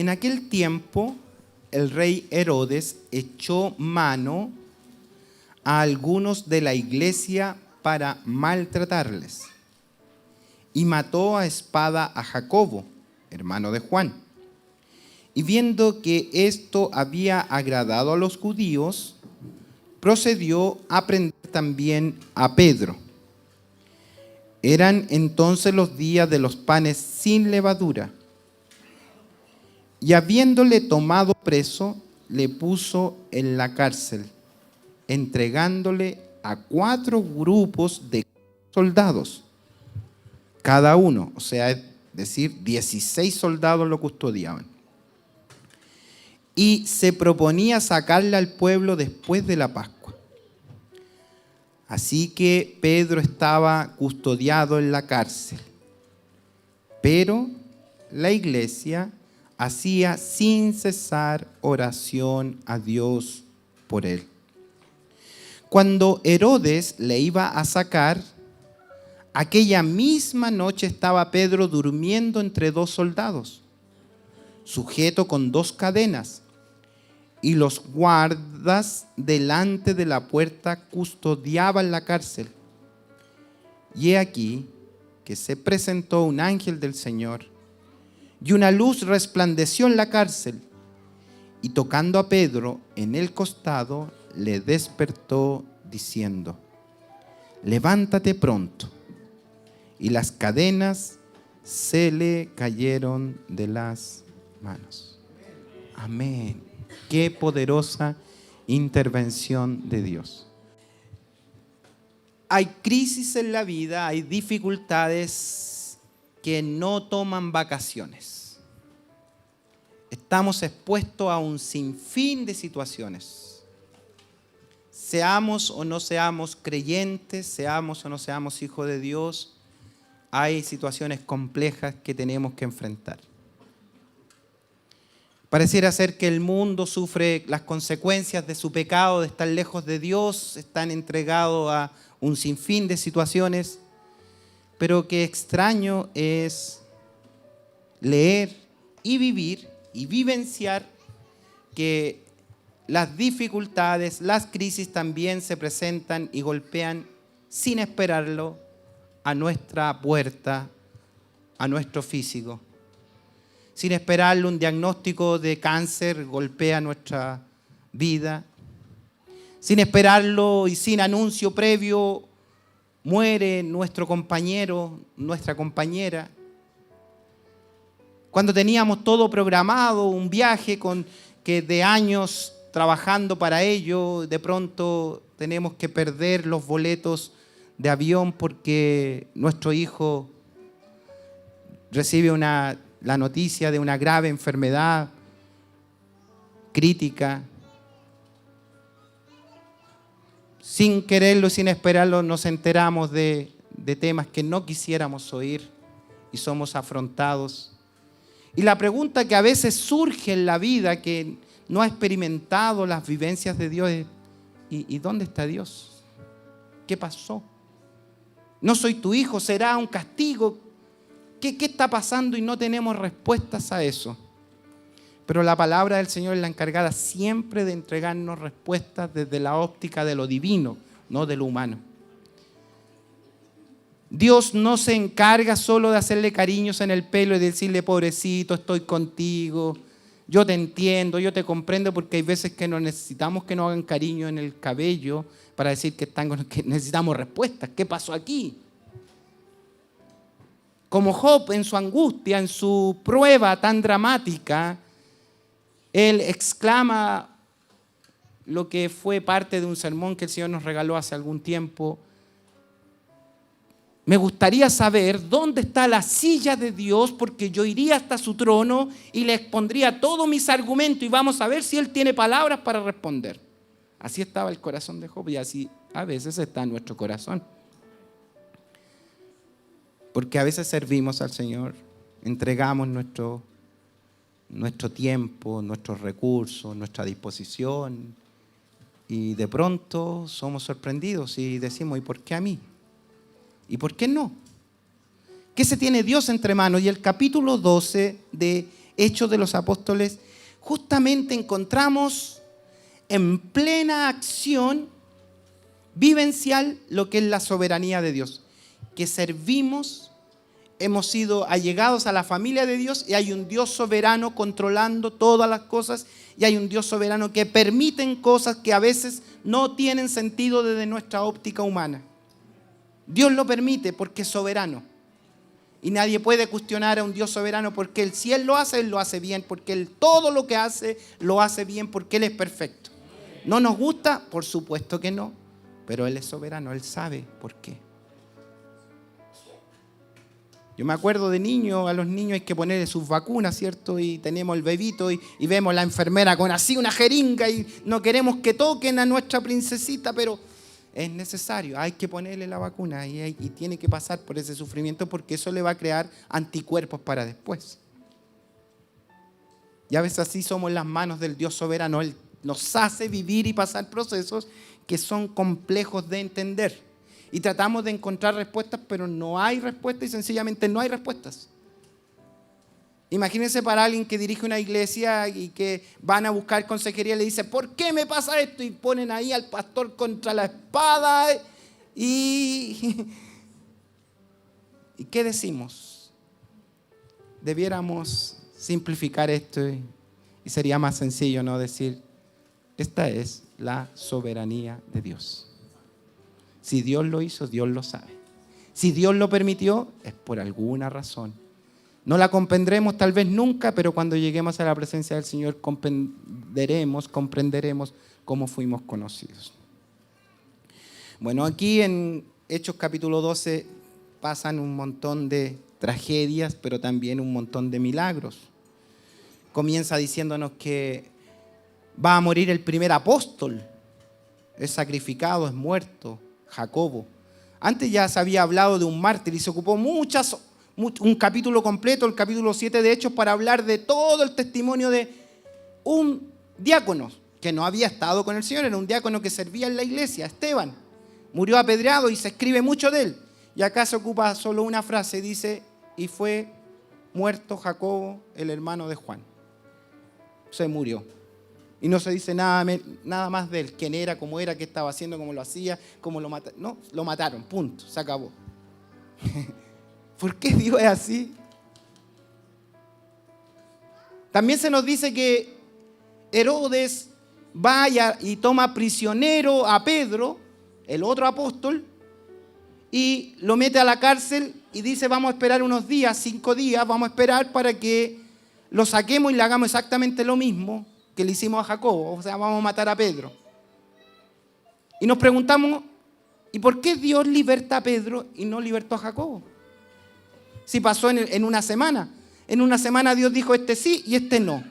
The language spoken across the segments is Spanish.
En aquel tiempo, el rey Herodes echó mano a algunos de la iglesia para maltratarles y mató a espada a Jacobo, hermano de Juan. Y viendo que esto había agradado a los judíos, procedió a prender también a Pedro. Eran entonces los días de los panes sin levadura. Y habiéndole tomado preso, le puso en la cárcel, entregándole a 4 grupos de soldados, cada uno, o sea, es decir, 16 soldados lo custodiaban. Y se proponía sacarle al pueblo después de la Pascua. Así que Pedro estaba custodiado en la cárcel, pero la iglesia hacía sin cesar oración a Dios por él. Cuando Herodes le iba a sacar, aquella misma noche estaba Pedro durmiendo entre 2 soldados, sujeto con 2 cadenas, y los guardas delante de la puerta custodiaban la cárcel. Y he aquí que se presentó un ángel del Señor, y una luz resplandeció en la cárcel, y tocando a Pedro en el costado, le despertó diciendo: levántate pronto. Y las cadenas se le cayeron de las manos. Amén. Qué poderosa intervención de Dios. Hay crisis en la vida, hay dificultades que no toman vacaciones. Estamos expuestos a un sinfín de situaciones. Seamos o no seamos creyentes, seamos o no seamos hijos de Dios, hay situaciones complejas que tenemos que enfrentar. Pareciera ser que el mundo sufre las consecuencias de su pecado, de estar lejos de Dios, están entregados a un sinfín de situaciones, pero qué extraño es leer y vivir y vivenciar que las dificultades, las crisis también se presentan y golpean sin esperarlo a nuestra puerta, a nuestro físico. Sin esperarlo, un diagnóstico de cáncer golpea nuestra vida. Sin esperarlo y sin anuncio previo, muere nuestro compañero, nuestra compañera. Cuando teníamos todo programado, un viaje que de años trabajando para ello, de pronto tenemos que perder los boletos de avión porque nuestro hijo recibe la noticia de una grave enfermedad crítica. Sin quererlo, sin esperarlo, nos enteramos de temas que no quisiéramos oír y somos afrontados. Y la pregunta que a veces surge en la vida, que no ha experimentado las vivencias de Dios, es: ¿y dónde está Dios? ¿Qué pasó? No soy tu hijo, ¿será un castigo? ¿Qué está pasando? Y no tenemos respuestas a eso. Pero la palabra del Señor es la encargada siempre de entregarnos respuestas desde la óptica de lo divino, no de lo humano. Dios no se encarga solo de hacerle cariños en el pelo y decirle: pobrecito, estoy contigo, yo te entiendo, yo te comprendo, porque hay veces que no necesitamos que nos hagan cariño en el cabello para decir que necesitamos respuestas. ¿Qué pasó aquí? Como Job, en su angustia, en su prueba tan dramática, él exclama lo que fue parte de un sermón que el Señor nos regaló hace algún tiempo: me gustaría saber dónde está la silla de Dios, porque yo iría hasta su trono y le expondría todos mis argumentos y vamos a ver si Él tiene palabras para responder. Así estaba el corazón de Job y así a veces está nuestro corazón. Porque a veces servimos al Señor, entregamos nuestro tiempo, nuestros recursos, nuestra disposición, y de pronto somos sorprendidos y decimos: ¿y por qué a mí? ¿Y por qué no? ¿Qué se tiene Dios entre manos? Y el capítulo 12 de Hechos de los Apóstoles, justamente encontramos en plena acción vivencial lo que es la soberanía de Dios. Que servimos, hemos sido allegados a la familia de Dios y hay un Dios soberano controlando todas las cosas y hay un Dios soberano que permite cosas que a veces no tienen sentido desde nuestra óptica humana. Dios lo permite porque es soberano. Y nadie puede cuestionar a un Dios soberano porque si Él lo hace bien, porque Él todo lo que hace, lo hace bien porque Él es perfecto. ¿No nos gusta? Por supuesto que no, pero Él es soberano, Él sabe por qué. Yo me acuerdo de niño, a los niños hay que ponerle sus vacunas, ¿cierto? Y tenemos el bebito y vemos la enfermera con así una jeringa y no queremos que toquen a nuestra princesita, pero es necesario, hay que ponerle la vacuna y tiene que pasar por ese sufrimiento porque eso le va a crear anticuerpos para después. Y a veces así somos en las manos del Dios soberano. Él nos hace vivir y pasar procesos que son complejos de entender. Y tratamos de encontrar respuestas, pero no hay respuestas y sencillamente no hay respuestas. Imagínense para alguien que dirige una iglesia y que van a buscar consejería y le dice, ¿por qué me pasa esto? Y ponen ahí al pastor contra la espada. ¿Y qué decimos? Debiéramos simplificar esto y sería más sencillo, ¿no? Decir, esta es la soberanía de Dios. Si Dios lo hizo, Dios lo sabe. Si Dios lo permitió, es por alguna razón. No la comprenderemos tal vez nunca, pero cuando lleguemos a la presencia del Señor comprenderemos cómo fuimos conocidos. Bueno, aquí en Hechos capítulo 12 pasan un montón de tragedias, pero también un montón de milagros. Comienza diciéndonos que va a morir el primer apóstol. Es sacrificado, es muerto, Jacobo. Antes ya se había hablado de un mártir y se ocupó un capítulo completo, el capítulo 7 de Hechos, para hablar de todo el testimonio de un diácono que no había estado con el Señor, era un diácono que servía en la iglesia, Esteban. Murió apedreado y se escribe mucho de él. Y acá se ocupa solo una frase, dice, y fue muerto Jacobo, el hermano de Juan. Se murió. Y no se dice nada más de él, quién era, cómo era, qué estaba haciendo, cómo lo hacía, cómo lo mataron. No, lo mataron, punto, se acabó. ¿Por qué Dios es así? También se nos dice que Herodes vaya y toma prisionero a Pedro, el otro apóstol, y lo mete a la cárcel y dice, vamos a esperar unos días, 5 días, vamos a esperar para que lo saquemos y le hagamos exactamente lo mismo que le hicimos a Jacobo, o sea, vamos a matar a Pedro. Y nos preguntamos, ¿y por qué Dios liberta a Pedro y no libertó a Jacobo? Si pasó en una semana. En una semana Dios dijo, este sí y este no.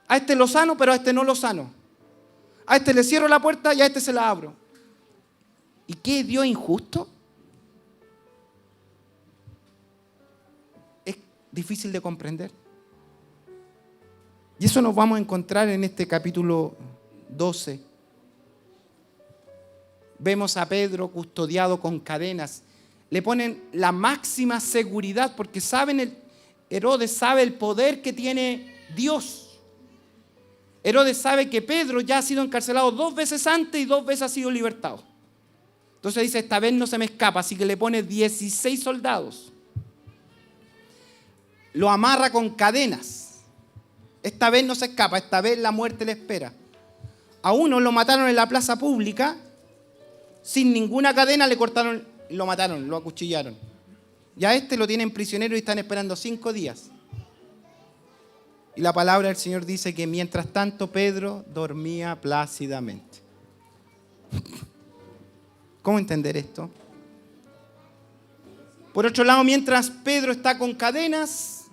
A este lo sano, pero a este no lo sano. A este le cierro la puerta y a este se la abro. ¿Y qué, Dios injusto? Es difícil de comprender. Y eso nos vamos a encontrar en este capítulo 12. Vemos a Pedro custodiado con cadenas. Le ponen la máxima seguridad porque Herodes sabe el poder que tiene Dios. Herodes sabe que Pedro ya ha sido encarcelado 2 veces antes y 2 veces ha sido libertado. Entonces dice, esta vez no se me escapa, así que le pone 16 soldados. Lo amarra con cadenas. Esta vez no se escapa, esta vez la muerte le espera. A uno lo mataron en la plaza pública, sin ninguna cadena le cortaron, lo mataron, lo acuchillaron. Y a este lo tienen prisionero y están esperando 5 días. Y la palabra del Señor dice que mientras tanto Pedro dormía plácidamente. ¿Cómo entender esto? Por otro lado, mientras Pedro está con cadenas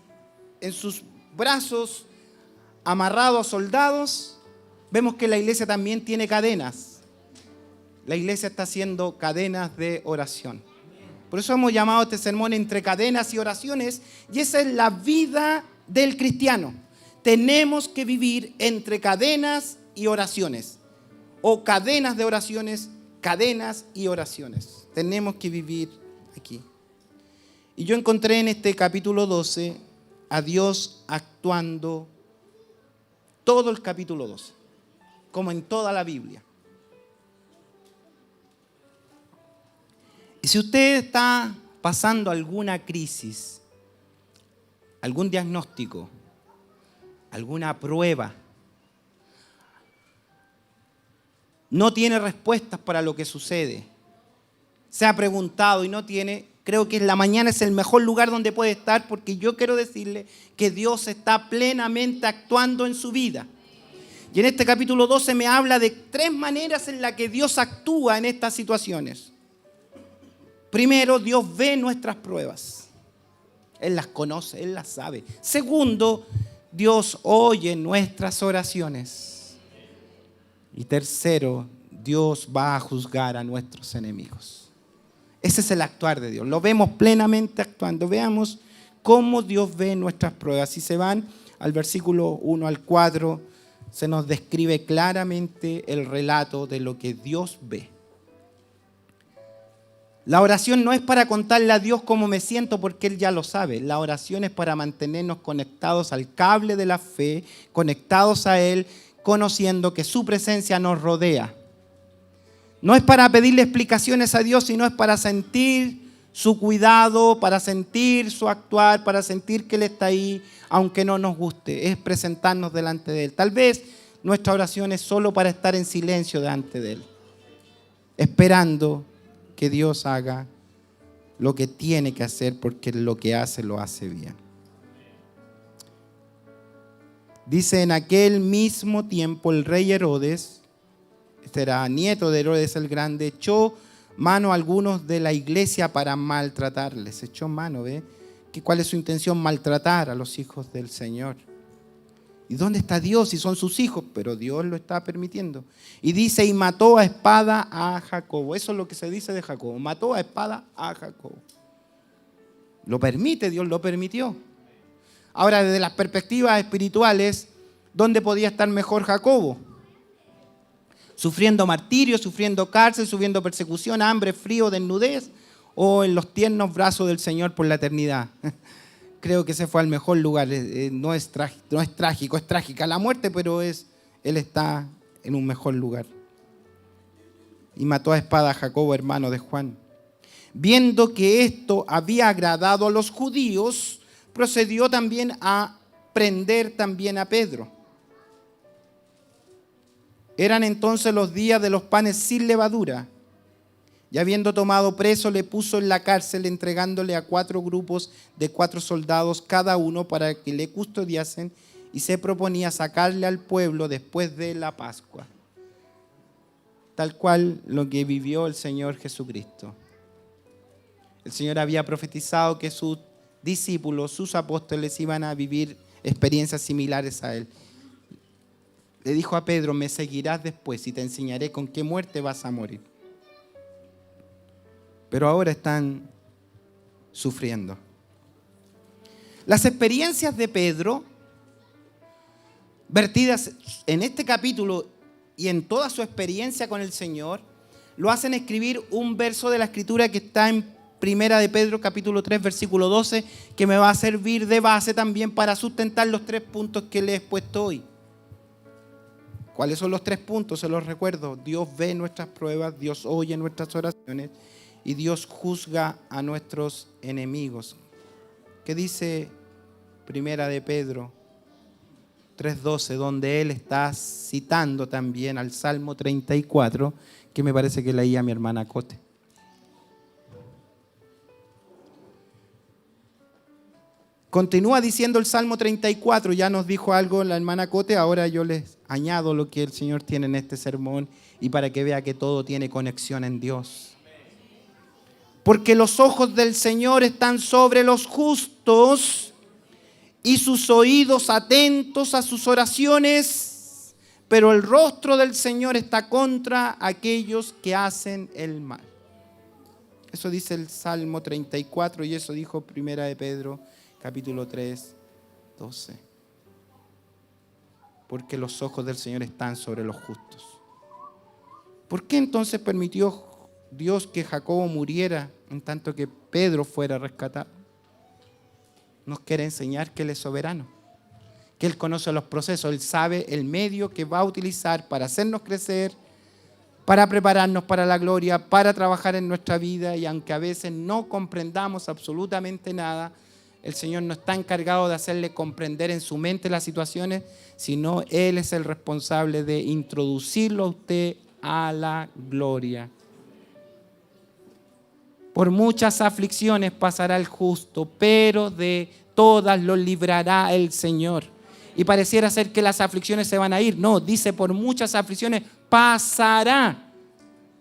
en sus brazos, amarrado a soldados, vemos que la iglesia también tiene cadenas. La iglesia está haciendo cadenas de oración. Por eso hemos llamado este sermón Entre Cadenas y Oraciones, y esa es la vida del cristiano. Tenemos que vivir entre cadenas y oraciones, o cadenas de oraciones, cadenas y oraciones. Tenemos que vivir aquí. Y yo encontré en este capítulo 12 a Dios actuando todo el capítulo 12, como en toda la Biblia. Y si usted está pasando alguna crisis, algún diagnóstico, alguna prueba, no tiene respuestas para lo que sucede, se ha preguntado y no tiene, creo que la mañana es el mejor lugar donde puede estar, porque yo quiero decirle que Dios está plenamente actuando en su vida. Y en este capítulo 12 me habla de 3 maneras en las que Dios actúa en estas situaciones. Primero, Dios ve nuestras pruebas. Él las conoce, Él las sabe. Segundo, Dios oye nuestras oraciones. Y tercero, Dios va a juzgar a nuestros enemigos. Ese es el actuar de Dios. Lo vemos plenamente actuando. Veamos cómo Dios ve nuestras pruebas. Si se van al versículo 1 al 4, se nos describe claramente el relato de lo que Dios ve. La oración no es para contarle a Dios cómo me siento, porque Él ya lo sabe. La oración es para mantenernos conectados al cable de la fe, conectados a Él, conociendo que su presencia nos rodea. No es para pedirle explicaciones a Dios, sino es para sentir su cuidado, para sentir su actuar, para sentir que Él está ahí, aunque no nos guste. Es presentarnos delante de Él. Tal vez nuestra oración es solo para estar en silencio delante de Él, esperando que Dios haga lo que tiene que hacer, porque lo que hace lo hace bien. Dice: en aquel mismo tiempo el rey Herodes, este era nieto de Herodes el Grande, echó mano a algunos de la iglesia para maltratarles. Echó mano, ¿ve? ¿Cuál es su intención? Maltratar a los hijos del Señor. ¿Y dónde está Dios si son sus hijos? Pero Dios lo está permitiendo. Y dice: y mató a espada a Jacobo. Eso es lo que se dice de Jacobo. Mató a espada a Jacobo. Lo permite, Dios lo permitió. Ahora, desde las perspectivas espirituales, ¿dónde podía estar mejor Jacobo? ¿Sufriendo martirio, sufriendo cárcel, sufriendo persecución, hambre, frío, desnudez? ¿O en los tiernos brazos del Señor por la eternidad? Creo que ese fue al mejor lugar. No es trágico, es trágica la muerte, pero él está en un mejor lugar. Y mató a espada a Jacobo, hermano de Juan. Viendo que esto había agradado a los judíos, procedió también a prender también a Pedro. Eran entonces los días de los panes sin levadura. Y habiendo tomado preso, le puso en la cárcel, entregándole a 4 grupos de 4 soldados cada uno para que le custodiasen, y se proponía sacarle al pueblo después de la Pascua. Tal cual lo que vivió el Señor Jesucristo. El Señor había profetizado que sus discípulos, sus apóstoles, iban a vivir experiencias similares a Él. Le dijo a Pedro: me seguirás después y te enseñaré con qué muerte vas a morir. Pero ahora están sufriendo. Las experiencias de Pedro, vertidas en este capítulo y en toda su experiencia con el Señor, lo hacen escribir un verso de la Escritura que está en Primera de Pedro, capítulo 3, versículo 12, que me va a servir de base también para sustentar los 3 puntos que le he expuesto hoy. ¿Cuáles son los 3 puntos? Se los recuerdo. Dios ve nuestras pruebas, Dios oye nuestras oraciones y Dios juzga a nuestros enemigos. ¿Qué dice Primera de Pedro 3:12? Donde él está citando también al Salmo 34, que me parece que leía mi hermana Cote. Continúa diciendo el Salmo 34, ya nos dijo algo la hermana Cote, ahora yo les añado lo que el Señor tiene en este sermón y para que vea que todo tiene conexión en Dios. Porque los ojos del Señor están sobre los justos y sus oídos atentos a sus oraciones, pero el rostro del Señor está contra aquellos que hacen el mal. Eso dice el Salmo 34 y eso dijo Primera de Pedro, capítulo 3, 12. Porque los ojos del Señor están sobre los justos. ¿Por qué entonces permitió Dios que Jacobo muriera en tanto que Pedro fuera rescatado? nos quiere enseñar que Él es soberano, que Él conoce los procesos, Él sabe el medio que va a utilizar para hacernos crecer, para prepararnos para la gloria, para trabajar en nuestra vida, y aunque a veces no comprendamos absolutamente nada, el Señor no está encargado de hacerle comprender en su mente las situaciones, sino Él es el responsable de introducirlo a usted a la gloria. Por muchas aflicciones pasará el justo, pero de todas lo librará el Señor. Y pareciera ser que las aflicciones se van a ir. No, dice, por muchas aflicciones pasará.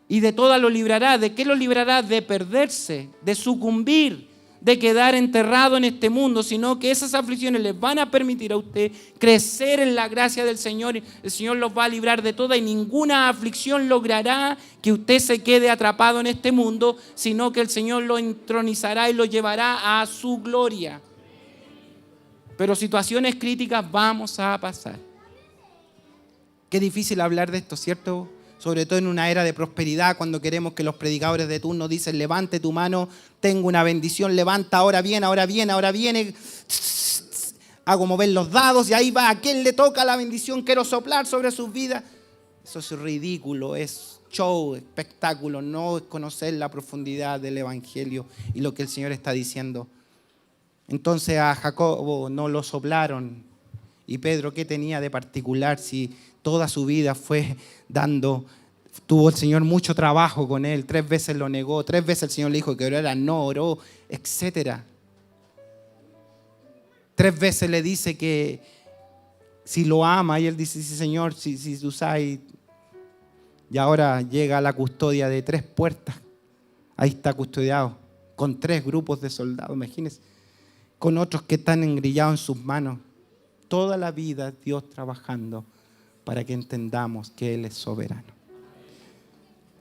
Y de todas lo librará. ¿De qué lo librará? De perderse, de sucumbir, de quedar enterrado en este mundo, sino que esas aflicciones les van a permitir a usted crecer en la gracia del Señor. El Señor los va a librar de toda, y ninguna aflicción logrará que usted se quede atrapado en este mundo, sino que el Señor lo entronizará y lo llevará a su gloria. Pero situaciones críticas vamos a pasar. Qué difícil hablar de esto, ¿cierto? Sobre todo en una era de prosperidad, cuando queremos que los predicadores de turno dicen: levante tu mano, tengo una bendición, levanta, ahora viene, ahora viene, ahora viene. Hago mover los dados y ahí va, ¿a quién le toca la bendición? Quiero soplar sobre sus vidas. Eso es ridículo, es show, espectáculo, no es conocer la profundidad del Evangelio y lo que el Señor está diciendo. Entonces a Jacobo no lo soplaron. Y Pedro, ¿qué tenía de particular si toda su vida tuvo el Señor mucho trabajo con él? 3 veces lo negó, 3 veces el Señor le dijo que orara, no oró, etc. 3 veces le dice que si lo ama, y él dice: sí, Señor, si tú sabes. Y ahora llega a la custodia de 3 puertas. Ahí está custodiado, con 3 grupos de soldados, imagínense, con otros que están engrillados en sus manos. Toda la vida Dios trabajando para que entendamos que Él es soberano.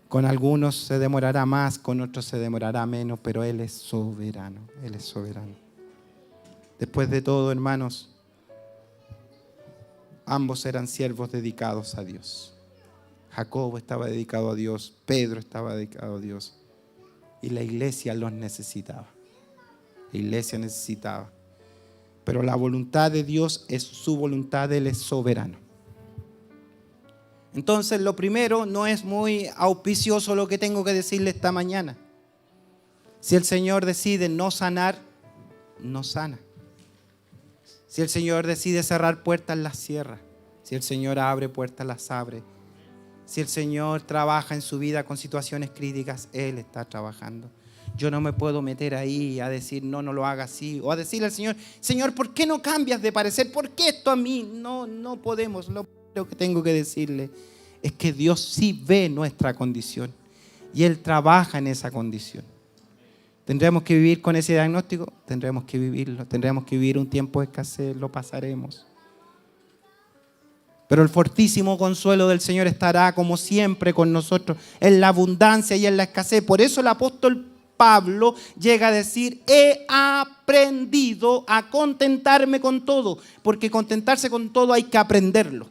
Con algunos se demorará más, con otros se demorará menos, pero Él es soberano. Él es soberano. Después de todo, hermanos, ambos eran siervos dedicados a Dios. Jacobo estaba dedicado a Dios, Pedro estaba dedicado a Dios, y la iglesia los necesitaba. La iglesia necesitaba. Pero la voluntad de Dios es su voluntad, Él es soberano. Entonces, lo primero, no es muy auspicioso lo que tengo que decirle esta mañana. Si el Señor decide no sanar, no sana. Si el Señor decide cerrar puertas, las cierra. Si el Señor abre puertas, las abre. Si el Señor trabaja en su vida con situaciones críticas, Él está trabajando. Yo no me puedo meter ahí a decir: no lo haga así. O a decirle al Señor: Señor, ¿por qué no cambias de parecer? ¿Por qué esto a mí? No podemos. Lo que tengo que decirle es que Dios sí ve nuestra condición y Él trabaja en esa condición. ¿Tendremos que vivir con ese diagnóstico? Tendremos que vivirlo. Tendremos que vivir un tiempo de escasez. Lo pasaremos. Pero el fortísimo consuelo del Señor estará como siempre con nosotros en la abundancia y en la escasez. Por eso el apóstol Pablo llega a decir: he aprendido a contentarme con todo, porque contentarse con todo hay que aprenderlo.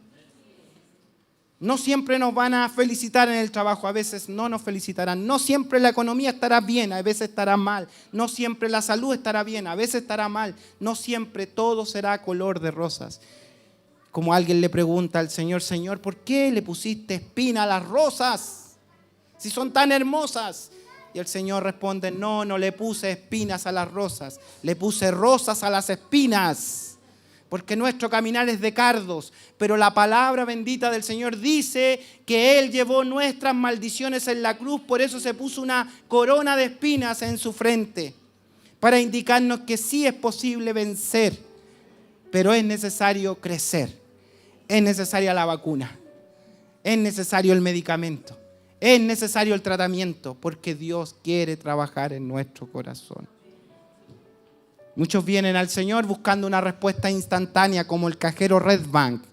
No siempre nos van a felicitar en el trabajo, a veces no nos felicitarán. No siempre la economía estará bien, a veces estará mal. No siempre la salud estará bien, a veces estará mal. No siempre todo será color de rosas. Como alguien le pregunta al Señor: Señor, ¿por qué le pusiste espina a las rosas si son tan hermosas? Y el Señor responde: no le puse espinas a las rosas, le puse rosas a las espinas. Porque nuestro caminar es de cardos, pero la palabra bendita del Señor dice que Él llevó nuestras maldiciones en la cruz, por eso se puso una corona de espinas en su frente, para indicarnos que sí es posible vencer, pero es necesario crecer, es necesaria la vacuna, es necesario el medicamento. Es necesario el tratamiento, porque Dios quiere trabajar en nuestro corazón. Muchos vienen al Señor buscando una respuesta instantánea, como el cajero Red Bank.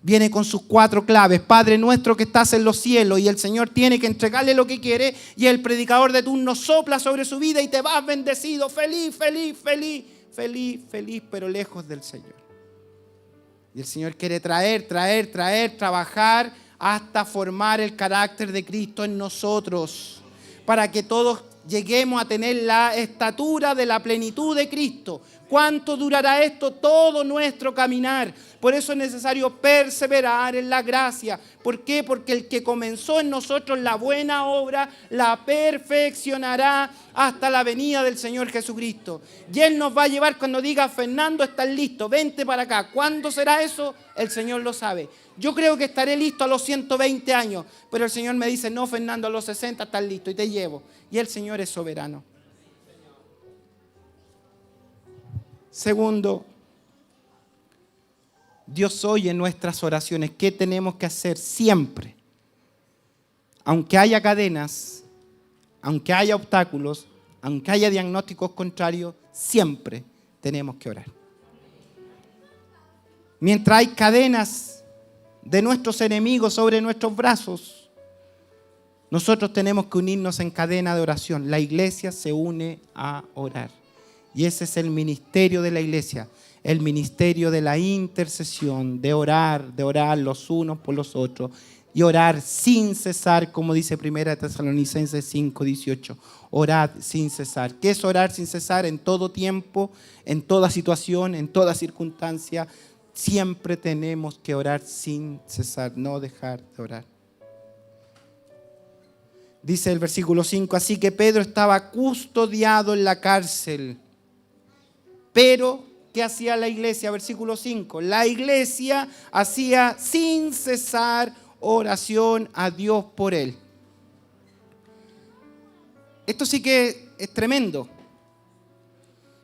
Viene con sus 4 claves: Padre nuestro que estás en los cielos, y el Señor tiene que entregarle lo que quiere, y el predicador de turno sopla sobre su vida y te vas bendecido, feliz, feliz, feliz, feliz, feliz, pero lejos del Señor. Y el Señor quiere traer, trabajar hasta formar el carácter de Cristo en nosotros, para que todos lleguemos a tener la estatura de la plenitud de Cristo. ¿Cuánto durará esto? Todo nuestro caminar. Por eso es necesario perseverar en la gracia. ¿Por qué? Porque el que comenzó en nosotros la buena obra, la perfeccionará hasta la venida del Señor Jesucristo. Y Él nos va a llevar cuando diga: Fernando, estás listo, vente para acá. ¿Cuándo será eso? El Señor lo sabe. Yo creo que estaré listo a los 120 años, pero el Señor me dice: no, Fernando, a los 60 estás listo y te llevo. Y el Señor es soberano. Segundo, Dios oye nuestras oraciones. ¿Qué tenemos que hacer siempre? Aunque haya cadenas, aunque haya obstáculos, aunque haya diagnósticos contrarios, siempre tenemos que orar. Mientras hay cadenas de nuestros enemigos sobre nuestros brazos, nosotros tenemos que unirnos en cadena de oración. La iglesia se une a orar. Y ese es el ministerio de la iglesia, el ministerio de la intercesión, de orar los unos por los otros y orar sin cesar, como dice 1 Tesalonicenses 5:18. Orad sin cesar. ¿Qué es orar sin cesar? En todo tiempo, en toda situación, en toda circunstancia, siempre tenemos que orar sin cesar, no dejar de orar. Dice el versículo 5, así que Pedro estaba custodiado en la cárcel. Pero, ¿qué hacía la iglesia? Versículo 5. La iglesia hacía sin cesar oración a Dios por él. Esto sí que es tremendo.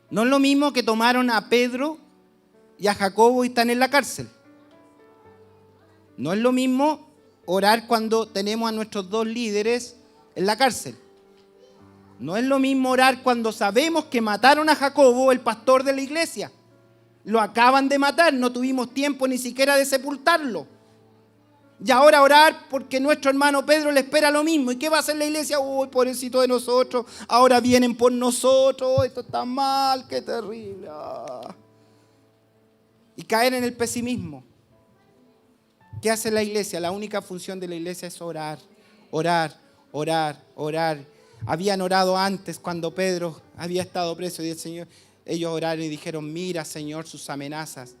No es lo mismo que tomaron a Pedro y a Jacobo y están en la cárcel. No es lo mismo orar cuando tenemos a nuestros dos líderes en la cárcel. No es lo mismo orar cuando sabemos que mataron a Jacobo, el pastor de la iglesia. Lo acaban de matar, no tuvimos tiempo ni siquiera de sepultarlo. Y ahora orar porque nuestro hermano Pedro le espera lo mismo. ¿Y qué va a hacer la iglesia? Uy, pobrecito de nosotros, ahora vienen por nosotros, esto está mal, qué terrible. Y caer en el pesimismo. ¿Qué hace la iglesia? La única función de la iglesia es orar, orar, orar, orar. Habían orado antes cuando Pedro había estado preso y el Señor, ellos oraron y dijeron: mira, Señor, sus amenazas.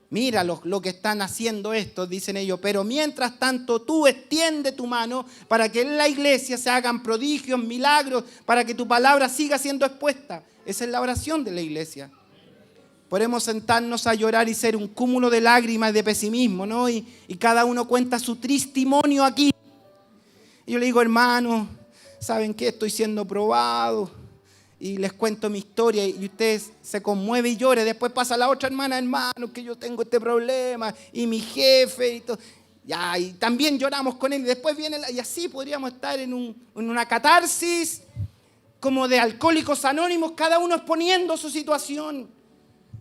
Mira lo que están haciendo estos, dicen ellos. Pero mientras tanto tú extiende tu mano para que en la iglesia se hagan prodigios, milagros, para que tu palabra siga siendo expuesta. Esa es la oración de la iglesia. Podemos sentarnos a llorar y ser un cúmulo de lágrimas, de pesimismo, ¿no? Y cada uno cuenta su testimonio aquí. Y yo le digo: hermano, ¿saben qué? Estoy siendo probado. Y les cuento mi historia y ustedes se conmueven y lloran. Después pasa la otra hermana: hermano, que yo tengo este problema y mi jefe y todo. Ya, y también lloramos con él. Y después viene y así podríamos estar en una catarsis como de alcohólicos anónimos, cada uno exponiendo su situación.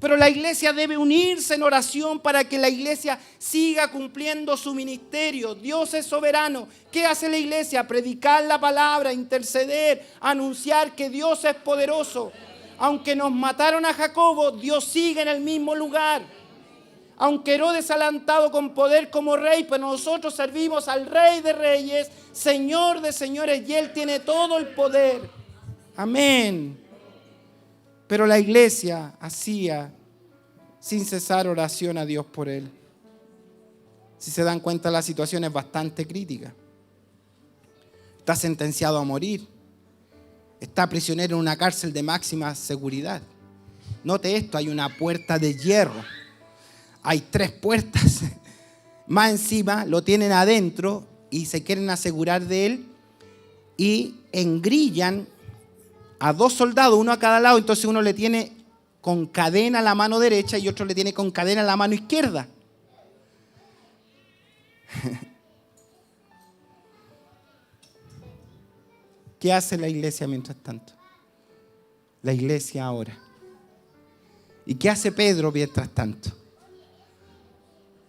Pero la iglesia debe unirse en oración para que la iglesia siga cumpliendo su ministerio. Dios es soberano. ¿Qué hace la iglesia? Predicar la palabra, interceder, anunciar que Dios es poderoso. Aunque nos mataron a Jacobo, Dios sigue en el mismo lugar. Aunque Herodes ha levantado con poder como rey, pero nosotros servimos al Rey de Reyes, Señor de señores, y Él tiene todo el poder. Amén. Pero la iglesia hacía sin cesar oración a Dios por él. Si se dan cuenta, la situación es bastante crítica. Está sentenciado a morir. Está prisionero en una cárcel de máxima seguridad. Note esto, hay una puerta de hierro. Hay 3 puertas. Más encima lo tienen adentro y se quieren asegurar de él y engrillan a 2 soldados, uno a cada lado. Entonces uno le tiene con cadena a la mano derecha y otro le tiene con cadena a la mano izquierda. ¿Qué hace la iglesia mientras tanto? La iglesia ora. ¿Y qué hace Pedro mientras tanto?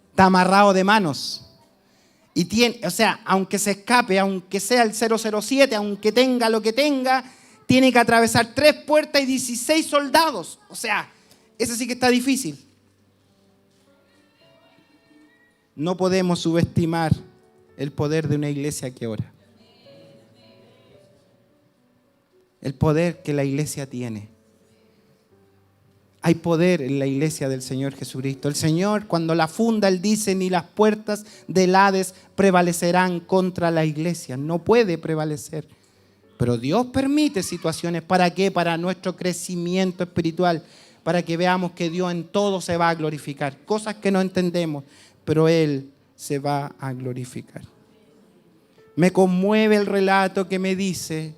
Está amarrado de manos. Y tiene, aunque se escape, aunque sea el 007, aunque tenga lo que tenga, tiene que atravesar 3 puertas y 16 soldados. Eso sí que está difícil. No podemos subestimar el poder de una iglesia que ora. el poder que la iglesia tiene. Hay poder en la iglesia del Señor Jesucristo. El Señor, cuando la funda, Él dice, ni las puertas del Hades prevalecerán contra la iglesia. No puede prevalecer. Pero Dios permite situaciones. ¿Para qué? Para nuestro crecimiento espiritual. Para que veamos que Dios en todo se va a glorificar. Cosas que no entendemos, pero Él se va a glorificar. Me conmueve el relato que me dice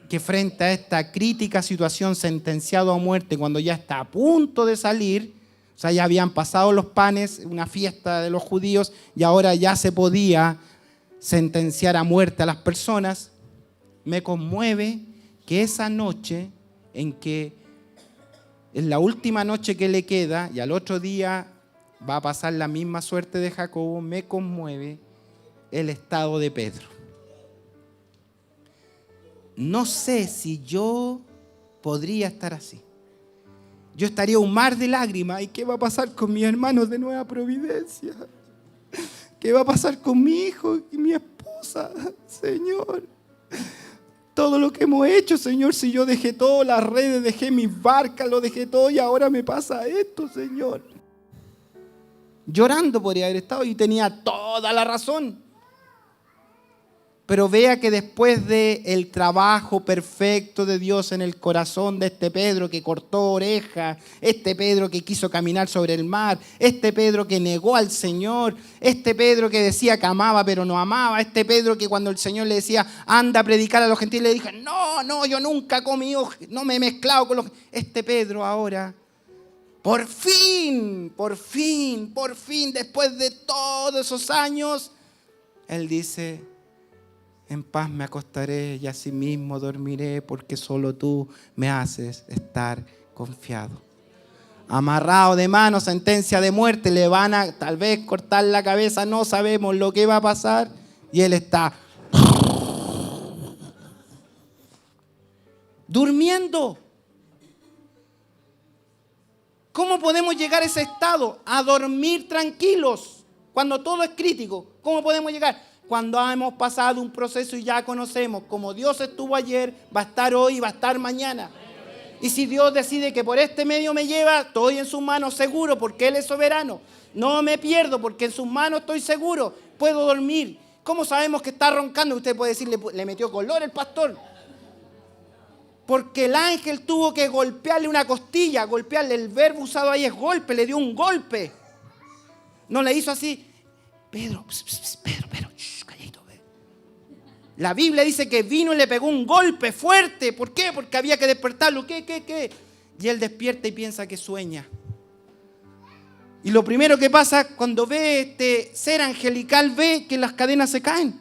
que frente a esta crítica situación, sentenciado a muerte cuando ya está a punto de salir, o sea, ya habían pasado los panes, una fiesta de los judíos, y ahora ya se podía sentenciar a muerte a las personas. Me conmueve que esa noche, es la última noche que le queda, y al otro día va a pasar la misma suerte de Jacobo, me conmueve el estado de Pedro. No sé si yo podría estar así. Yo estaría un mar de lágrimas. ¿Y qué va a pasar con mis hermanos de Nueva Providencia? ¿Qué va a pasar con mi hijo y mi esposa? Señor, todo lo que hemos hecho, Señor, si yo dejé todo, las redes, dejé mis barcas, lo dejé todo y ahora me pasa esto, Señor. Llorando podría haber estado y tenía toda la razón. Pero vea que después del trabajo perfecto de Dios en el corazón de este Pedro que cortó orejas, este Pedro que quiso caminar sobre el mar, este Pedro que negó al Señor, este Pedro que decía que amaba pero no amaba, este Pedro que cuando el Señor le decía anda a predicar a los gentiles le dije no, yo nunca comí, no me he mezclado con los... Este Pedro ahora, por fin, después de todos esos años, él dice... En paz me acostaré y asimismo dormiré porque solo tú me haces estar confiado. Amarrado de mano, sentencia de muerte, le van a tal vez cortar la cabeza, no sabemos lo que va a pasar y él está durmiendo. ¿Cómo podemos llegar a ese estado? A dormir tranquilos cuando todo es crítico. ¿Cómo podemos llegar? Cuando hemos pasado un proceso y ya conocemos, como Dios estuvo ayer, va a estar hoy y va a estar mañana. Y si Dios decide que por este medio me lleva, estoy en sus manos seguro porque Él es soberano. No me pierdo porque en sus manos estoy seguro. Puedo dormir. ¿Cómo sabemos que está roncando? Usted puede decir, le metió color el pastor. Porque el ángel tuvo que golpearle una costilla, golpearle. El verbo usado ahí es golpe, le dio un golpe. No le hizo así. Pedro, calladito. La Biblia dice que vino y le pegó un golpe fuerte. ¿Por qué? Porque había que despertarlo. ¿Qué? Y él despierta y piensa que sueña. Y lo primero que pasa cuando ve este ser angelical, ve que las cadenas se caen.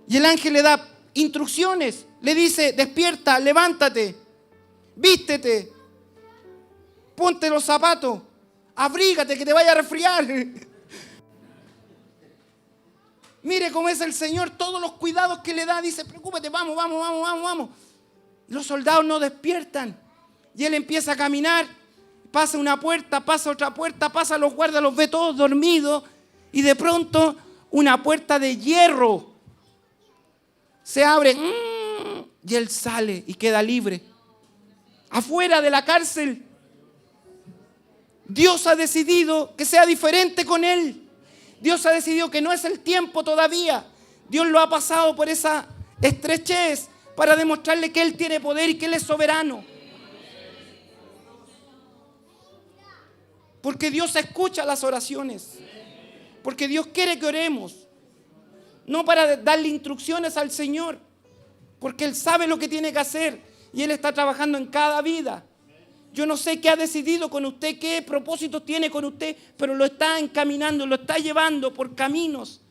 Y el ángel le da instrucciones. Le dice, despierta, levántate, vístete, ponte los zapatos. Abrígate que te vaya a resfriar. Mire cómo es el Señor, todos los cuidados que le da. Dice, preocúpate, vamos. Los soldados no despiertan. Y él empieza a caminar. Pasa una puerta, pasa otra puerta, pasa los guardas, los ve todos dormidos. Y de pronto una puerta de hierro se abre. Y él sale y queda libre. Afuera de la cárcel. Dios ha decidido que sea diferente con él. Dios ha decidido que no es el tiempo todavía. Dios lo ha pasado por esa estrechez para demostrarle que Él tiene poder y que Él es soberano. Porque Dios escucha las oraciones. Porque Dios quiere que oremos. No para darle instrucciones al Señor. Porque Él sabe lo que tiene que hacer. Y Él está trabajando en cada vida. Yo no sé qué ha decidido con usted, qué propósitos tiene con usted, pero lo está encaminando, lo está llevando por caminos.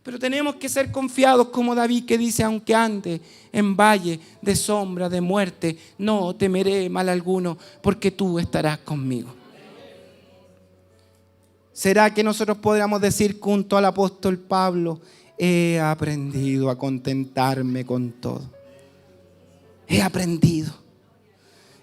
Pero tenemos que ser confiados como David que dice, aunque ande en valle de sombra de muerte, no temeré mal alguno, porque tú estarás conmigo. ¿Será que nosotros podríamos decir junto al apóstol Pablo, he aprendido a contentarme con todo? He aprendido.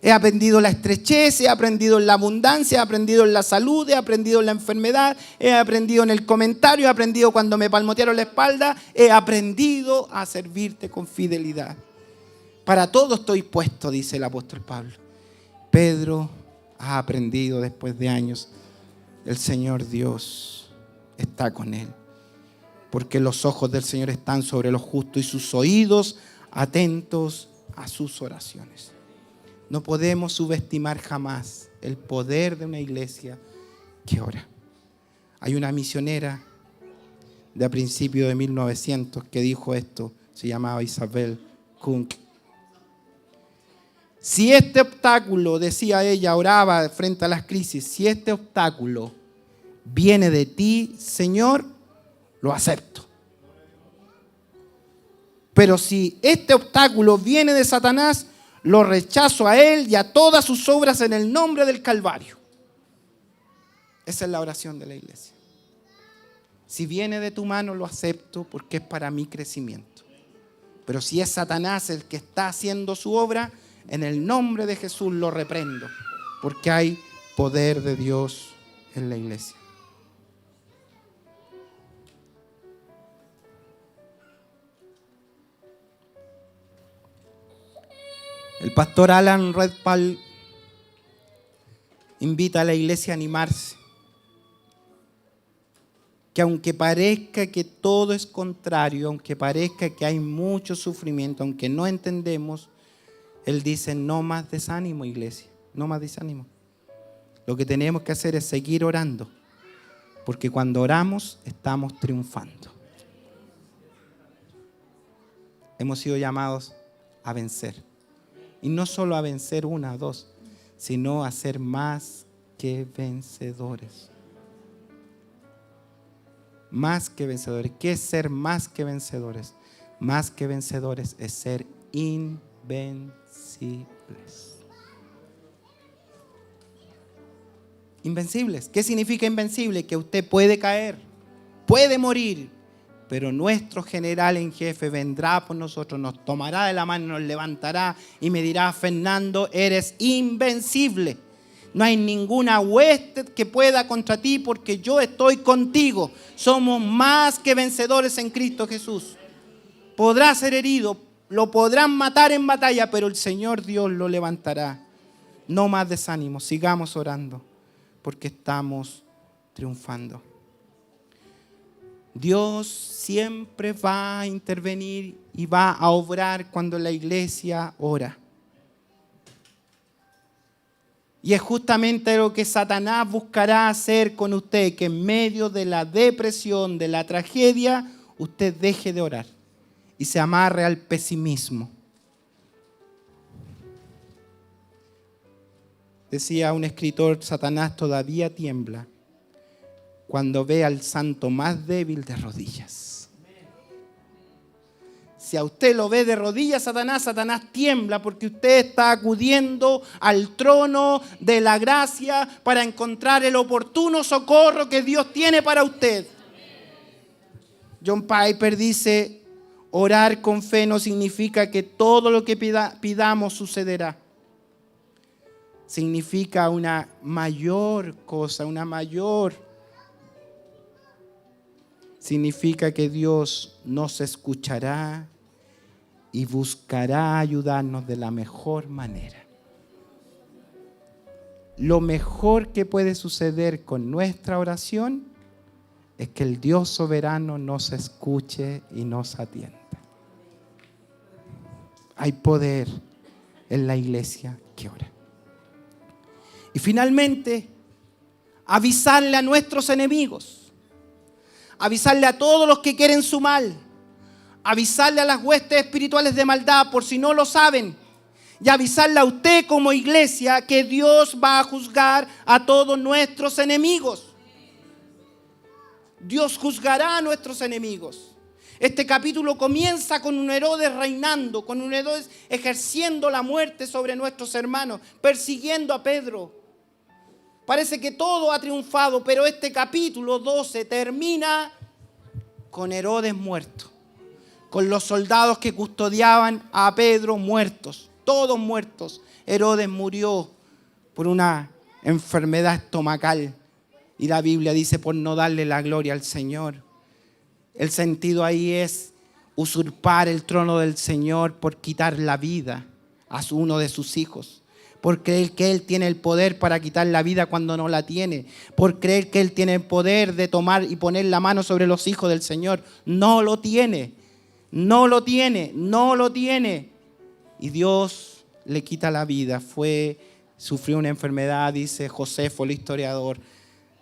He aprendido la estrechez, he aprendido en la abundancia, he aprendido en la salud, he aprendido en la enfermedad, he aprendido en el comentario, he aprendido cuando me palmotearon la espalda, he aprendido a servirte con fidelidad. Para todo estoy puesto, dice el apóstol Pablo. Pedro ha aprendido después de años. El Señor Dios está con él. Porque los ojos del Señor están sobre los justos y sus oídos atentos a sus oraciones. No podemos subestimar jamás el poder de una iglesia que ora. Hay una misionera de a principios de 1900 que dijo esto, se llamaba Isabel Kunk. Si este obstáculo, decía ella, oraba frente a las crisis, si este obstáculo viene de ti, Señor, lo acepto. Pero si este obstáculo viene de Satanás, lo rechazo a él y a todas sus obras en el nombre del Calvario. Esa es la oración de la iglesia. Si viene de tu mano, lo acepto porque es para mi crecimiento. Pero si es Satanás el que está haciendo su obra, en el nombre de Jesús lo reprendo, porque hay poder de Dios en la iglesia. El pastor Alan Redpath invita a la iglesia a animarse. Que aunque parezca que todo es contrario, aunque parezca que hay mucho sufrimiento, aunque no entendemos, él dice, no más desánimo, iglesia, no más desánimo. Lo que tenemos que hacer es seguir orando, porque cuando oramos estamos triunfando. Hemos sido llamados a vencer. Y no solo a vencer una o dos, sino a ser más que vencedores. Más que vencedores. ¿Qué es ser más que vencedores? Más que vencedores es ser invencibles. Invencibles. ¿Qué significa invencible? Que usted puede caer, puede morir, pero nuestro general en jefe vendrá por nosotros, nos tomará de la mano, nos levantará y me dirá, Fernando, eres invencible. No hay ninguna hueste que pueda contra ti porque yo estoy contigo. Somos más que vencedores en Cristo Jesús. Podrá ser herido, lo podrán matar en batalla, pero el Señor Dios lo levantará. No más desánimo, sigamos orando porque estamos triunfando. Dios siempre va a intervenir y va a obrar cuando la iglesia ora. Y es justamente lo que Satanás buscará hacer con usted, que en medio de la depresión, de la tragedia, usted deje de orar y se amarre al pesimismo. Decía un escritor, Satanás todavía tiembla cuando ve al santo más débil de rodillas. Si a usted lo ve de rodillas, Satanás tiembla porque usted está acudiendo al trono de la gracia para encontrar el oportuno socorro que Dios tiene para usted. John Piper dice, orar con fe no significa que todo lo que pidamos sucederá. Significa una mayor cosa, significa que Dios nos escuchará y buscará ayudarnos de la mejor manera. Lo mejor que puede suceder con nuestra oración es que el Dios soberano nos escuche y nos atienda. Hay poder en la iglesia que ora. Y finalmente, avisarle a nuestros enemigos. Avisarle a todos los que quieren su mal. Avisarle a las huestes espirituales de maldad por si no lo saben. Y avisarle a usted como iglesia que Dios va a juzgar a todos nuestros enemigos. Dios juzgará a nuestros enemigos. Este capítulo comienza con un Herodes reinando, con un Herodes ejerciendo la muerte sobre nuestros hermanos, persiguiendo a Pedro. Parece que todo ha triunfado, pero este capítulo 12 termina con Herodes muerto, con los soldados que custodiaban a Pedro muertos. todos muertos. Herodes murió por una enfermedad estomacal. Y la Biblia dice por no darle la gloria al Señor. El sentido ahí es usurpar el trono del Señor por quitar la vida a uno de sus hijos. Por creer que Él tiene el poder para quitar la vida cuando no la tiene. Por creer que Él tiene el poder de tomar y poner la mano sobre los hijos del Señor. No lo tiene. No lo tiene. No lo tiene. Y Dios le quita la vida. Sufrió una enfermedad, dice Josefo, el historiador.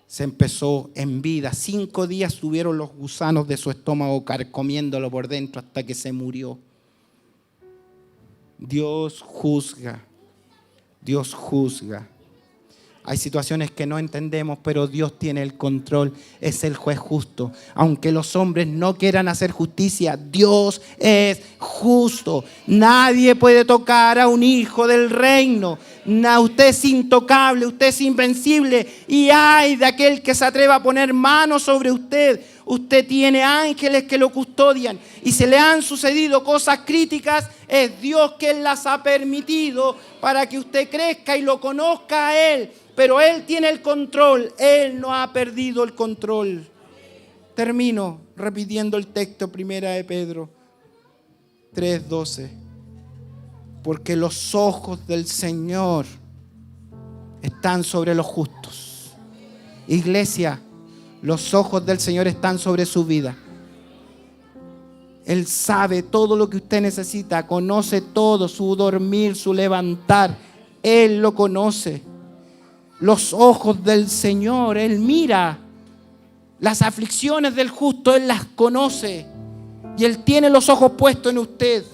Se empezó en vida. 5 días estuvieron los gusanos de su estómago carcomiéndolo por dentro hasta que se murió. Dios juzga. Dios juzga. Hay situaciones que no entendemos, pero Dios tiene el control. Es el juez justo. Aunque los hombres no quieran hacer justicia, Dios es justo. Nadie puede tocar a un hijo del reino. Usted es intocable, usted es invencible. Y ay de aquel que se atreva a poner manos sobre usted. Usted tiene ángeles que lo custodian. Y se le han sucedido cosas críticas. Es Dios quien las ha permitido para que usted crezca y lo conozca a Él. Pero Él tiene el control. Él no ha perdido el control. Termino repitiendo el texto, 1 de Pedro 3:12. Porque los ojos del Señor están sobre los justos. Iglesia, los ojos del Señor están sobre su vida. Él sabe todo lo que usted necesita. Conoce todo, su dormir, su levantar. Él lo conoce. Los ojos del Señor, Él mira las aflicciones del justo, Él las conoce. Y Él tiene los ojos puestos en usted.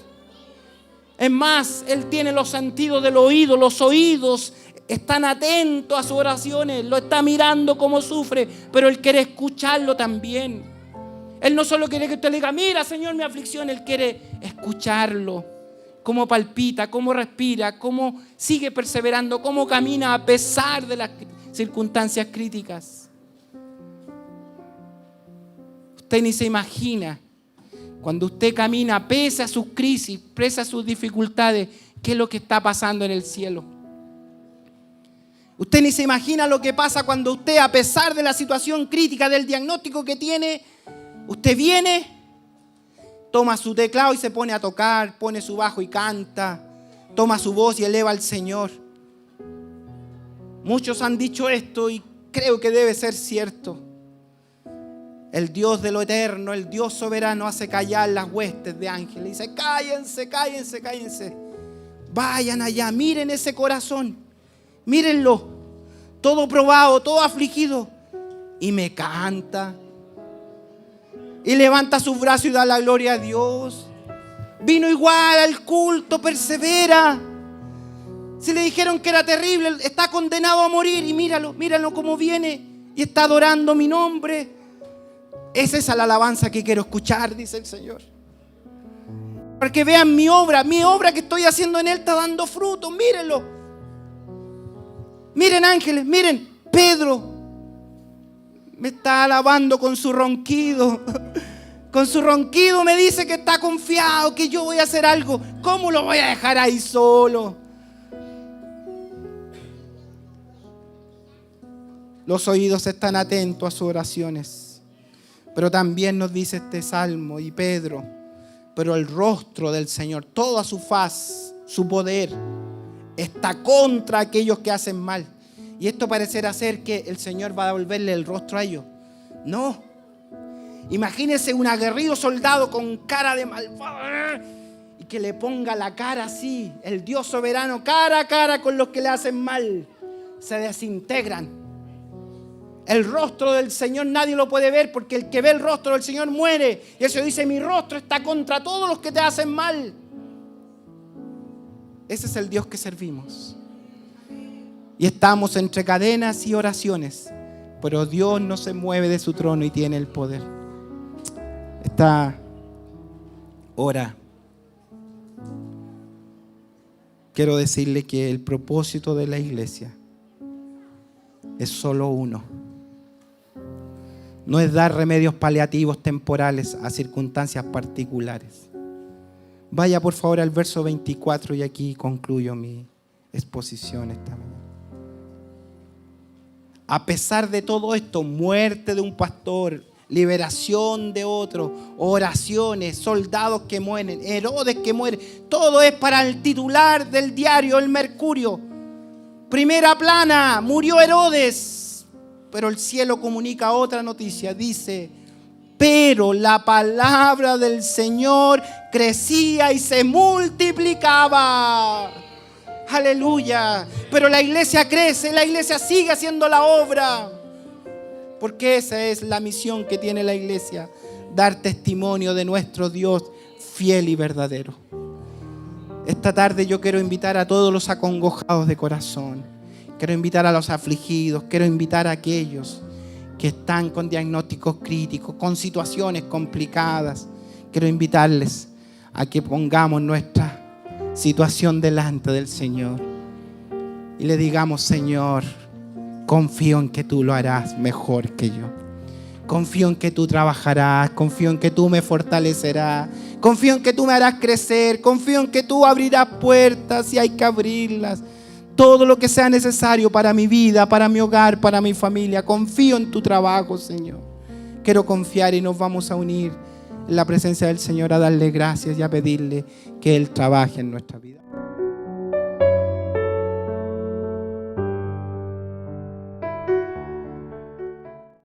Es más, Él tiene los sentidos del oído. Los oídos están atentos a sus oraciones. Lo está mirando cómo sufre, pero Él quiere escucharlo también. Él no solo quiere que usted le diga, mira Señor mi aflicción. Él quiere escucharlo. Cómo palpita, cómo respira, cómo sigue perseverando, cómo camina a pesar de las circunstancias críticas. Usted ni se imagina, cuando usted camina pese a sus crisis, pese a sus dificultades, qué es lo que está pasando en el cielo. Usted ni se imagina lo que pasa cuando usted, a pesar de la situación crítica, del diagnóstico que tiene, usted viene, toma su teclado y se pone a tocar, pone su bajo y canta, toma su voz y eleva al Señor. Muchos han dicho esto y creo que debe ser cierto. El Dios de lo eterno, el Dios soberano hace callar las huestes de ángeles. Dice, cállense, cállense, cállense. Vayan allá, miren ese corazón, mírenlo, todo probado, todo afligido. Y me canta. Y levanta sus brazos y da la gloria a Dios. Vino igual al culto, persevera. Si le dijeron que era terrible, está condenado a morir. Y míralo, míralo cómo viene. Y está adorando mi nombre. Esa es la alabanza que quiero escuchar, dice el Señor. Para que vean mi obra que estoy haciendo en Él está dando fruto. Mírenlo. Miren ángeles, miren Pedro. Me está alabando con su ronquido. Con su ronquido me dice que está confiado, que yo voy a hacer algo. ¿Cómo lo voy a dejar ahí solo? Los oídos están atentos a sus oraciones. Pero también nos dice este salmo y Pedro, pero el rostro del Señor, toda su faz, su poder, está contra aquellos que hacen mal. Y esto parecerá ser que el Señor va a devolverle el rostro a ellos. No. Imagínese un aguerrido soldado con cara de malvado y que le ponga la cara así, el Dios soberano, cara a cara con los que le hacen mal. Se desintegran. El rostro del Señor nadie lo puede ver porque el que ve el rostro del Señor muere. Y eso dice, mi rostro está contra todos los que te hacen mal. Ese es el Dios que servimos. Y estamos entre cadenas y oraciones. Pero Dios no se mueve de su trono y tiene el poder. Esta hora quiero decirle que el propósito de la iglesia es solo uno. No es dar remedios paliativos temporales a circunstancias particulares. Vaya por favor al verso 24 y aquí concluyo mi exposición esta mañana. A pesar de todo esto, muerte de un pastor, liberación de otro, oraciones, soldados que mueren, Herodes que muere, todo es para el titular del diario El Mercurio. Primera plana, murió Herodes, pero el cielo comunica otra noticia, dice: pero la palabra del Señor crecía y se multiplicaba. Aleluya. Pero la iglesia crece, la iglesia sigue haciendo la obra. Porque esa es la misión que tiene la iglesia: dar testimonio de nuestro Dios fiel y verdadero. Esta tarde yo quiero invitar a todos los acongojados de corazón. Quiero invitar a los afligidos. Quiero invitar a aquellos que están con diagnósticos críticos, con situaciones complicadas. Quiero invitarles a que pongamos nuestra situación delante del Señor y le digamos: Señor, confío en que tú lo harás mejor que yo. Confío en que tú trabajarás, confío en que tú me fortalecerás, confío en que tú me harás crecer, confío en que tú abrirás puertas si hay que abrirlas. Todo lo que sea necesario para mi vida, para mi hogar, para mi familia. Confío en tu trabajo, Señor. Quiero confiar y nos vamos a unir en la presencia del Señor a darle gracias y a pedirle que Él trabaje en nuestra vida.